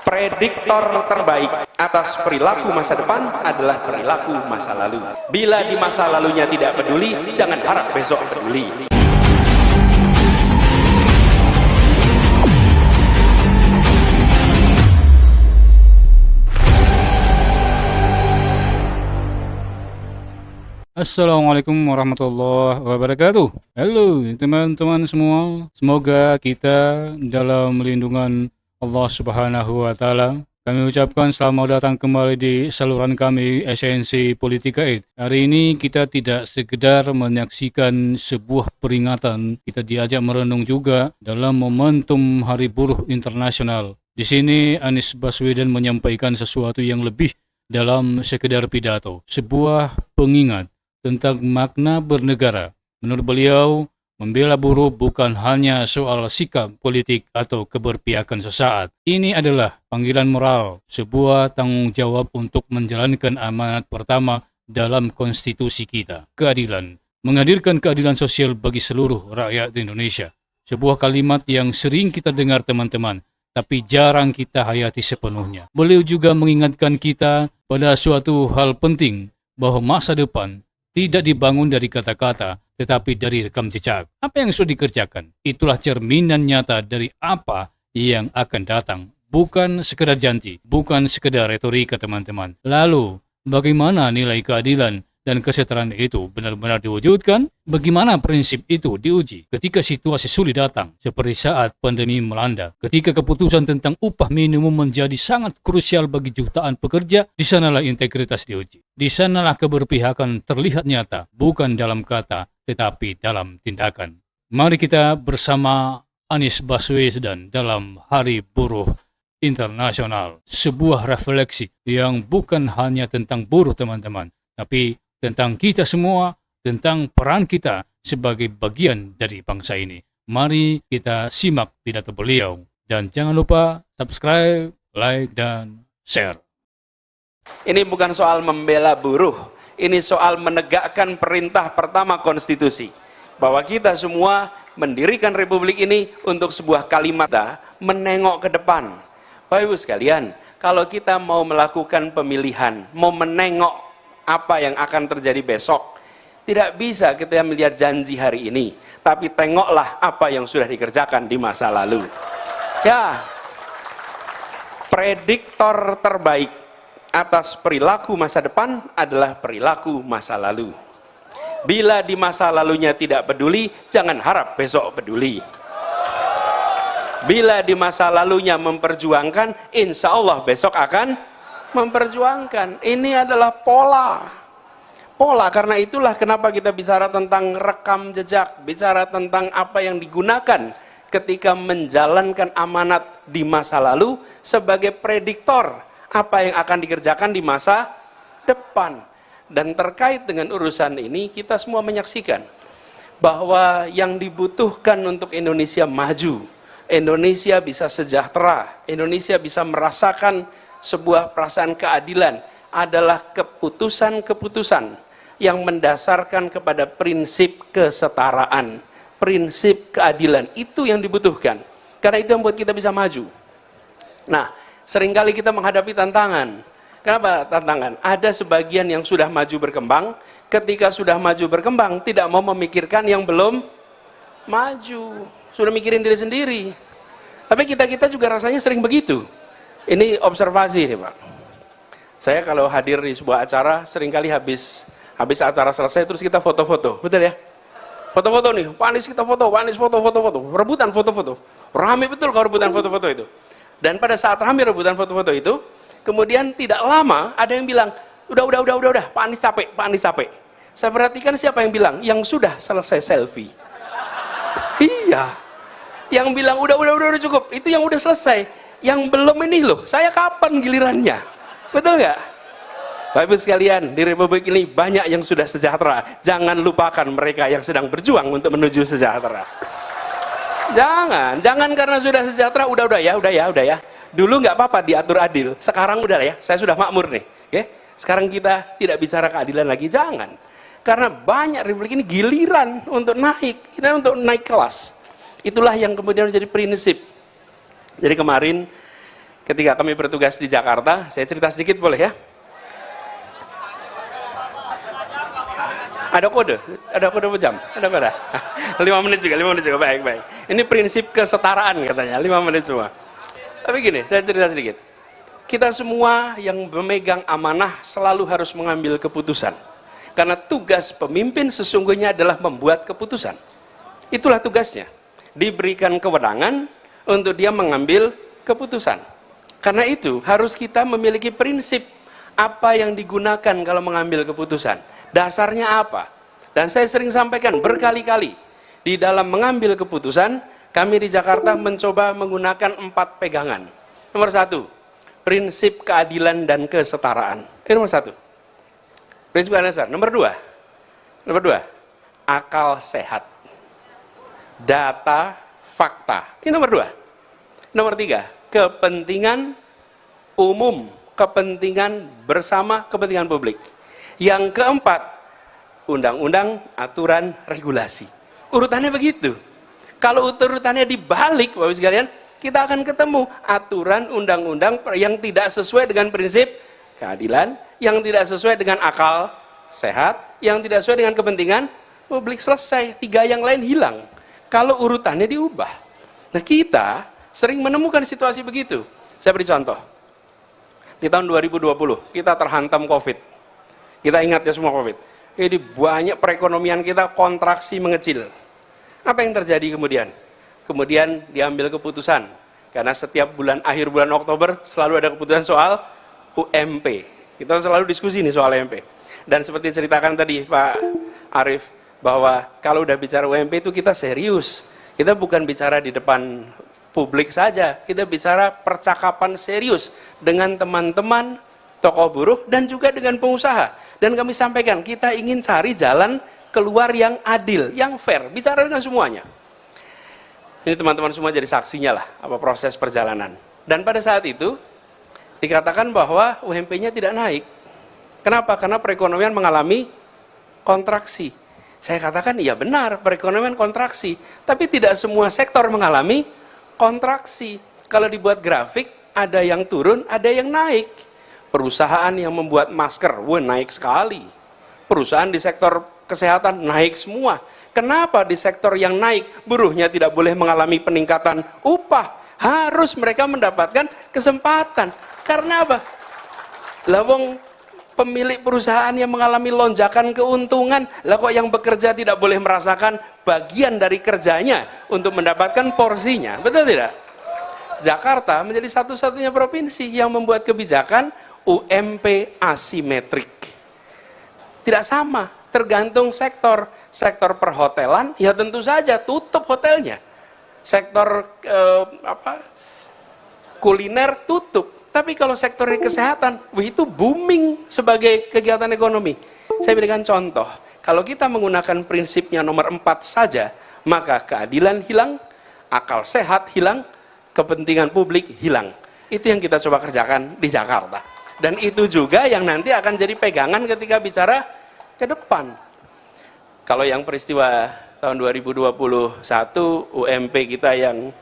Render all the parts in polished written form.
Prediktor terbaik atas perilaku masa depan adalah perilaku masa lalu. Bila di masa lalunya tidak peduli, jangan harap besok peduli. Assalamualaikum warahmatullahi wabarakatuh. Halo teman-teman semua, semoga kita dalam lindungan Allah Subhanahu wa Ta'ala. Kami ucapkan selamat datang kembali di saluran kami Esensi Politika Aid. Hari ini kita tidak sekedar menyaksikan sebuah peringatan, kita diajak merenung juga dalam momentum Hari Buruh Internasional. Di sini Anies Baswedan menyampaikan sesuatu yang lebih dalam sekedar pidato, sebuah pengingat tentang makna bernegara. Menurut beliau, membela buruh bukan hanya soal sikap politik atau keberpihakan sesaat. Ini adalah panggilan moral, sebuah tanggung jawab untuk menjalankan amanat pertama dalam konstitusi kita, keadilan. Menghadirkan keadilan sosial bagi seluruh rakyat Indonesia. Sebuah kalimat yang sering kita dengar teman-teman, tapi jarang kita hayati sepenuhnya. Beliau juga mengingatkan kita pada suatu hal penting, bahwa masa depan tidak dibangun dari kata-kata, tetapi dari rekam jejak. Apa yang sudah dikerjakan, itulah cerminan nyata dari apa yang akan datang. Bukan sekedar janji, bukan sekedar retorika teman-teman. Lalu, bagaimana nilai keadilan dan kesetaraan itu benar-benar diwujudkan? Bagaimana prinsip itu diuji ketika situasi sulit datang, seperti saat pandemi melanda, ketika keputusan tentang upah minimum menjadi sangat krusial bagi jutaan pekerja? Di sanalah integritas diuji. Di sanalah keberpihakan terlihat nyata, bukan dalam kata, tetapi dalam tindakan. Mari kita bersama Anies Baswedan dalam Hari Buruh Internasional. Sebuah refleksi yang bukan hanya tentang buruh teman-teman, tapi tentang kita semua, tentang peran kita sebagai bagian dari bangsa ini. Mari kita simak pidato beliau. Dan jangan lupa subscribe, like, dan share. Ini bukan soal membela buruh, ini soal menegakkan perintah pertama konstitusi. Bahwa kita semua mendirikan republik ini untuk sebuah kalimat, menengok ke depan. Bapak Ibu sekalian, kalau kita mau melakukan pemilihan, mau menengok apa yang akan terjadi besok, tidak bisa kita melihat janji hari ini, tapi tengoklah apa yang sudah dikerjakan di masa lalu. Ya, prediktor terbaik atas perilaku masa depan adalah perilaku masa lalu. Bila di masa lalunya tidak peduli, jangan harap besok peduli. Bila di masa lalunya memperjuangkan, insya Allah besok akan memperjuangkan. Ini adalah pola, karena itulah kenapa kita bicara tentang rekam jejak, bicara tentang apa yang digunakan ketika menjalankan amanat di masa lalu sebagai prediktor apa yang akan dikerjakan di masa depan. Dan terkait dengan urusan ini, kita semua menyaksikan bahwa yang dibutuhkan untuk Indonesia maju, Indonesia bisa sejahtera, Indonesia bisa merasakan sebuah perasaan keadilan, adalah keputusan-keputusan yang mendasarkan kepada prinsip kesetaraan, prinsip keadilan. Itu yang dibutuhkan, karena itu yang membuat kita bisa maju. Nah, seringkali kita menghadapi tantangan. Kenapa tantangan? Ada sebagian yang sudah maju berkembang, ketika sudah maju berkembang tidak mau memikirkan yang belum maju, sudah mikirin diri sendiri. Tapi kita juga rasanya sering begitu. Ini observasi nih Pak. Saya kalau hadir di sebuah acara, seringkali habis acara selesai terus kita foto-foto, betul ya? Foto-foto nih, Pak Anies kita foto, Pak Anies foto-foto, rebutan foto-foto. Rame betul kalau rebutan foto-foto itu. Dan pada saat rame rebutan foto-foto itu, kemudian tidak lama ada yang bilang, udah, Pak Anies capek. Saya perhatikan siapa yang bilang, yang sudah selesai selfie. Iya. Yang bilang udah cukup, itu yang udah selesai. Yang belum ini loh, saya kapan gilirannya? Betul nggak? Bapak Ibu sekalian, di Republik ini banyak yang sudah sejahtera. Jangan lupakan mereka yang sedang berjuang untuk menuju sejahtera. Jangan karena sudah sejahtera, udah ya. Dulu nggak apa-apa diatur adil, sekarang udah ya, saya sudah makmur nih. Okay? Sekarang kita tidak bicara keadilan lagi, jangan. Karena banyak Republik ini giliran untuk naik kelas. Itulah yang kemudian menjadi prinsip. Jadi kemarin ketika kami bertugas di Jakarta, saya cerita sedikit boleh ya? Ada kode jam, ada pada 5 menit juga, baik. Ini prinsip kesetaraan katanya, 5 menit cuma. Tapi gini, saya cerita sedikit. Kita semua yang memegang amanah selalu harus mengambil keputusan. Karena tugas pemimpin sesungguhnya adalah membuat keputusan. Itulah tugasnya. Diberikan kewenangan untuk dia mengambil keputusan. Karena itu harus kita memiliki prinsip apa yang digunakan kalau mengambil keputusan. Dasarnya apa? Dan saya sering sampaikan berkali-kali, di dalam mengambil keputusan, kami di Jakarta mencoba menggunakan 4 pegangan. Nomor 1, prinsip keadilan dan kesetaraan. Ini nomor 1. Prinsip keadilan dan kesetaraan. Nomor 2, akal sehat. Data, fakta. Ini nomor 2. Nomor 3, kepentingan umum, kepentingan bersama, kepentingan publik. Yang keempat, undang-undang, aturan, regulasi. Urutannya begitu. Kalau urutannya dibalik, Bapak Ibu sekalian, kita akan ketemu aturan undang-undang yang tidak sesuai dengan prinsip keadilan, yang tidak sesuai dengan akal sehat, yang tidak sesuai dengan kepentingan publik. Selesai, 3 yang lain hilang. Kalau urutannya diubah. Nah, kita sering menemukan situasi begitu. Saya beri contoh. Di tahun 2020, kita terhantam COVID. Kita ingat ya semua COVID. Jadi banyak perekonomian kita kontraksi mengecil. Apa yang terjadi kemudian? Kemudian diambil keputusan. Karena setiap akhir bulan Oktober selalu ada keputusan soal UMP. Kita selalu diskusi nih soal UMP. Dan seperti ceritakan tadi Pak Arief, bahwa kalau udah bicara UMP itu kita serius. Kita bukan bicara di depan publik saja. Kita bicara percakapan serius dengan teman-teman, tokoh buruh, dan juga dengan pengusaha. Dan kami sampaikan, kita ingin cari jalan keluar yang adil, yang fair. Bicara dengan semuanya. Ini teman-teman semua jadi saksinya lah, apa proses perjalanan. Dan pada saat itu, dikatakan bahwa UMP-nya tidak naik. Kenapa? Karena perekonomian mengalami kontraksi. Saya katakan, iya benar, perekonomian kontraksi. Tapi tidak semua sektor mengalami kontraksi. Kalau dibuat grafik, ada yang turun, ada yang naik. Perusahaan yang membuat masker, naik sekali. Perusahaan di sektor kesehatan naik semua. Kenapa di sektor yang naik, buruhnya tidak boleh mengalami peningkatan upah? Harus mereka mendapatkan kesempatan. Karena apa? Lawang pemilik perusahaan yang mengalami lonjakan keuntungan, lah kok yang bekerja tidak boleh merasakan bagian dari kerjanya untuk mendapatkan porsinya? Betul tidak? Jakarta menjadi satu-satunya provinsi yang membuat kebijakan UMP asimetrik. Tidak sama, tergantung sektor. Sektor perhotelan, ya tentu saja tutup hotelnya. Sektor kuliner tutup. Tapi kalau sektor kesehatan, itu booming sebagai kegiatan ekonomi. Saya berikan contoh. Kalau kita menggunakan prinsipnya nomor 4 saja, maka keadilan hilang, akal sehat hilang, kepentingan publik hilang. Itu yang kita coba kerjakan di Jakarta. Dan itu juga yang nanti akan jadi pegangan ketika bicara ke depan. Kalau yang peristiwa tahun 2021, UMP kita yang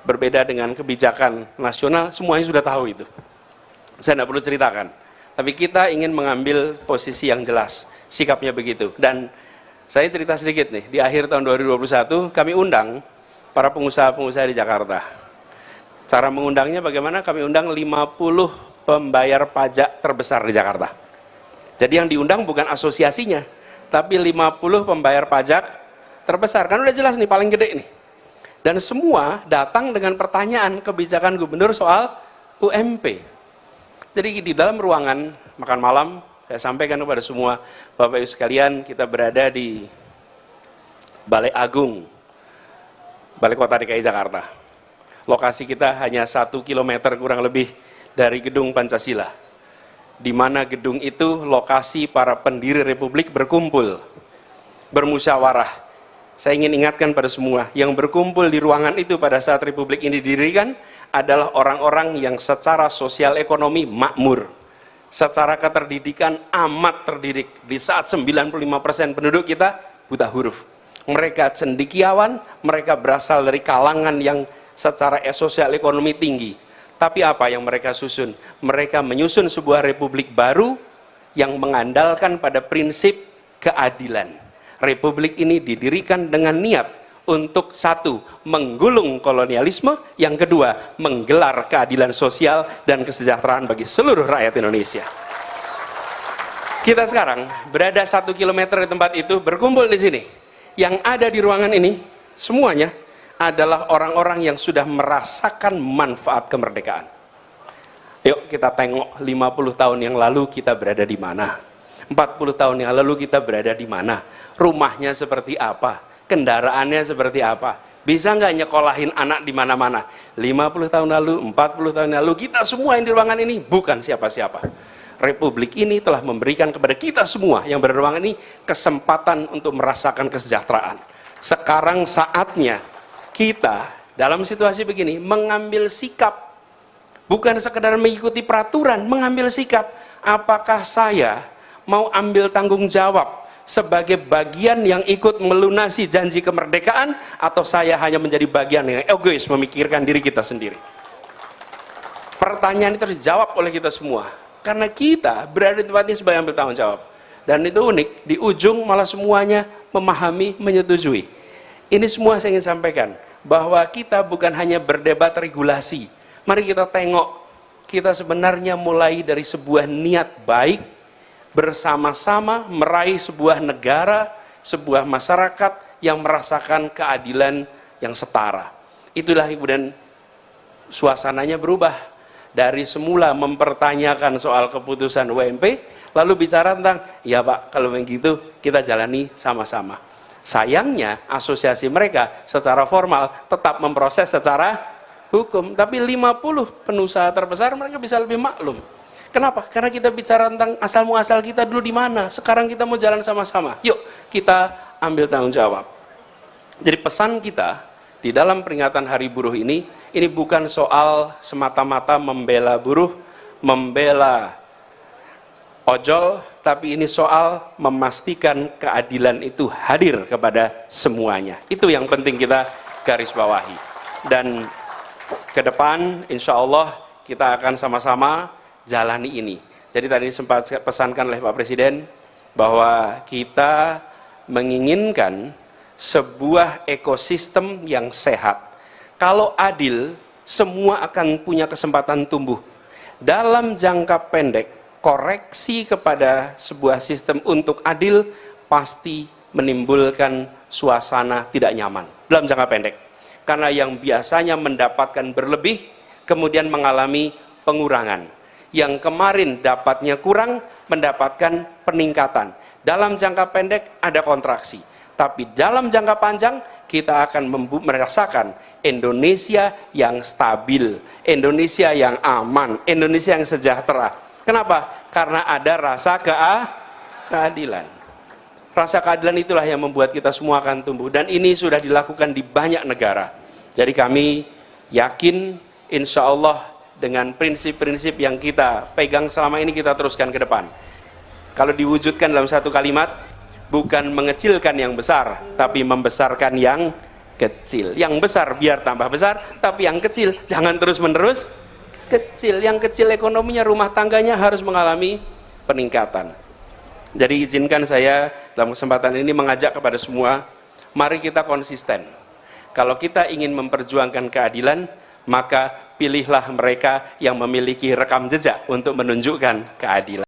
berbeda dengan kebijakan nasional, semuanya sudah tahu itu. Saya tidak perlu ceritakan. Tapi kita ingin mengambil posisi yang jelas, sikapnya begitu. Dan saya cerita sedikit nih, di akhir tahun 2021 kami undang para pengusaha-pengusaha di Jakarta. Cara mengundangnya bagaimana? Kami undang 50 pembayar pajak terbesar di Jakarta. Jadi yang diundang bukan asosiasinya, tapi 50 pembayar pajak terbesar. Kan udah jelas nih, paling gede nih. Dan semua datang dengan pertanyaan kebijakan gubernur soal UMP. Jadi di dalam ruangan makan malam, saya sampaikan kepada semua Bapak Ibu sekalian, kita berada di Balai Agung, Balai Kota DKI Jakarta. Lokasi kita hanya 1 kilometer kurang lebih dari gedung Pancasila, di mana gedung itu lokasi para pendiri Republik berkumpul, bermusyawarah. Saya ingin ingatkan pada semua, yang berkumpul di ruangan itu pada saat Republik ini didirikan adalah orang-orang yang secara sosial ekonomi makmur, secara keterdidikan amat terdidik. Di saat 95% penduduk kita buta huruf. Mereka cendekiawan, mereka berasal dari kalangan yang secara sosial ekonomi tinggi. Tapi apa yang mereka susun? Mereka menyusun sebuah republik baru yang mengandalkan pada prinsip keadilan. Republik ini didirikan dengan niat untuk satu, menggulung kolonialisme, yang kedua, menggelar keadilan sosial dan kesejahteraan bagi seluruh rakyat Indonesia. Kita sekarang berada 1 kilometer di tempat itu, berkumpul di sini. Yang ada di ruangan ini, semuanya adalah orang-orang yang sudah merasakan manfaat kemerdekaan. Yuk kita tengok 50 tahun yang lalu kita berada di mana, 40 tahun yang lalu kita berada di mana, rumahnya seperti apa, kendaraannya seperti apa, bisa nggak nyekolahin anak di mana-mana. 50 tahun lalu, 40 tahun lalu, kita semua yang di ruangan ini bukan siapa-siapa. Republik ini telah memberikan kepada kita semua yang berada di ruangan ini kesempatan untuk merasakan kesejahteraan. Sekarang saatnya kita dalam situasi begini mengambil sikap, bukan sekedar mengikuti peraturan, mengambil sikap. Apakah saya mau ambil tanggung jawab sebagai bagian yang ikut melunasi janji kemerdekaan, atau saya hanya menjadi bagian yang egois memikirkan diri kita sendiri? Pertanyaan itu harus dijawab oleh kita semua, karena kita berada di tempat ini sebagai ambil tanggung jawab. Dan itu unik, di ujung malah semuanya memahami, menyetujui. Ini semua saya ingin sampaikan, bahwa kita bukan hanya berdebat regulasi. Mari kita tengok, kita sebenarnya mulai dari sebuah niat baik, bersama-sama meraih sebuah negara, sebuah masyarakat yang merasakan keadilan yang setara. Itulah kemudian suasananya berubah. Dari semula mempertanyakan soal keputusan UMP, lalu bicara tentang, ya Pak, kalau begitu kita jalani sama-sama. Sayangnya asosiasi mereka secara formal tetap memproses secara hukum, tapi 50 pengusaha terbesar mereka bisa lebih maklum. Kenapa? Karena kita bicara tentang asal muasal kita dulu di mana, sekarang kita mau jalan sama-sama. Yuk kita ambil tanggung jawab. Jadi pesan kita di dalam peringatan Hari Buruh ini bukan soal semata-mata membela buruh, membela ojol, tapi ini soal memastikan keadilan itu hadir kepada semuanya. Itu yang penting kita garis bawahi. Dan ke depan insya Allah kita akan sama-sama jalani ini. Jadi tadi sempat pesankan oleh Pak Presiden bahwa kita menginginkan sebuah ekosistem yang sehat. Kalau adil, semua akan punya kesempatan tumbuh. Dalam jangka pendek, koreksi kepada sebuah sistem untuk adil pasti menimbulkan suasana tidak nyaman dalam jangka pendek. Karena yang biasanya mendapatkan berlebih, kemudian mengalami pengurangan. Yang kemarin dapatnya kurang, mendapatkan peningkatan. Dalam jangka pendek ada kontraksi. Tapi dalam jangka panjang, kita akan merasakan Indonesia yang stabil, Indonesia yang aman, Indonesia yang sejahtera. Kenapa? Karena ada rasa keadilan. Rasa keadilan itulah yang membuat kita semua akan tumbuh. Dan ini sudah dilakukan di banyak negara. Jadi kami yakin insya Allah dengan prinsip-prinsip yang kita pegang selama ini kita teruskan ke depan. Kalau diwujudkan dalam satu kalimat, bukan mengecilkan yang besar, tapi membesarkan yang kecil. Yang besar biar tambah besar, tapi yang kecil jangan terus-menerus kecil. Yang kecil ekonominya, rumah tangganya harus mengalami peningkatan. Jadi izinkan saya dalam kesempatan ini mengajak kepada semua, mari kita konsisten. Kalau kita ingin memperjuangkan keadilan, maka pilihlah mereka yang memiliki rekam jejak untuk menunjukkan keadilan.